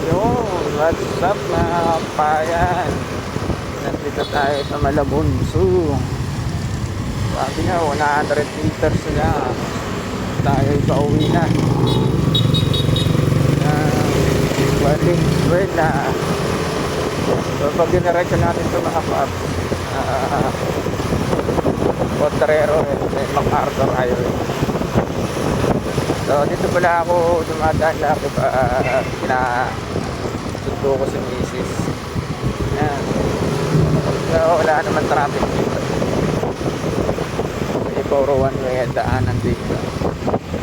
Yo, what's up mga kapayan? Nandito tayo sa Malabunso. Sabi nga, 100 meters na tayo pauwi na. Valenzuela. So pag diniretso natin ito mga pap, Potrero and MacArthur Highway. So dito pala ako dumadaan na ako pinasundo ko sa misis. Ayan. So wala naman traffic dito. May puro one way ang daanan dito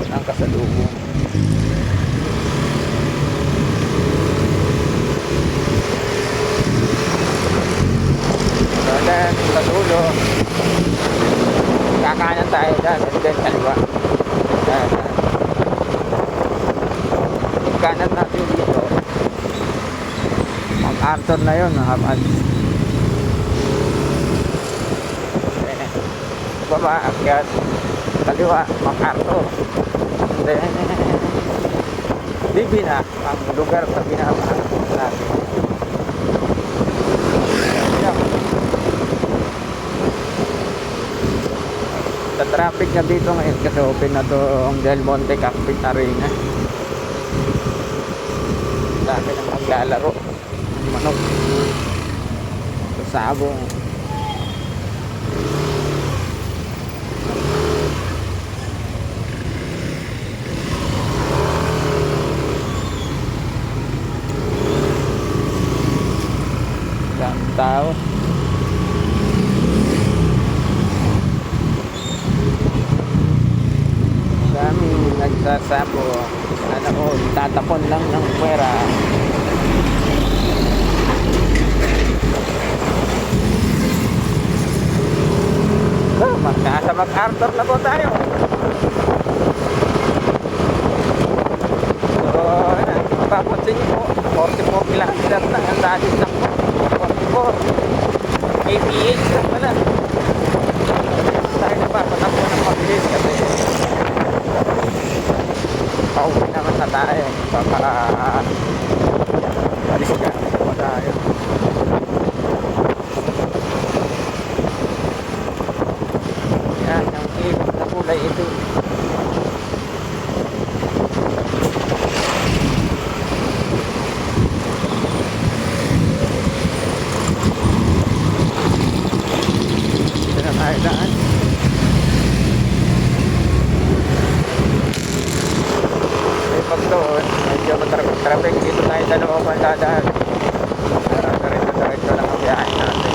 ang kasalubong. So then sa dulo kakanan tayo dyan and then kaliwa. Yung kanan natin dito MacArthur na yun habang baba akyat kaliwa MacArthur then Bibina ang lugar sa binabahan natin. Sa traffic na dito ngayon kasi open na to ang Del Monte Cockpit Arena. Dami nang maglalaro manok sa sabong. Daming tao. Daming nagsasapo. Ano ko, tatapon lang ng pera. Nasa MacArthur na po tayo. So, mapapansin nyo po, 44 kilometers na ang dati na po. 44 APH na pala. Tayo na pa, patakbo ng mabilis kasi pauwi naman na tayo. Alis ka po tayo. Yan, ang ibig na kulay ito. Ito na tayo daan. May pag doon, medyo matraffic dito tayo dalawang pandadaan. Diretso lang ang biyahe natin.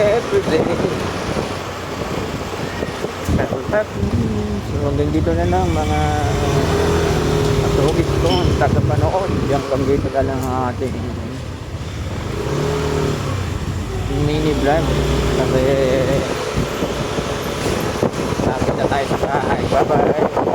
Everyday. So hanggang dito na lang mga katugis ko tagapanood. Hanggang dito na lang ang ating mini vlog kasi lapit na tayo sa bahay. Bye bye.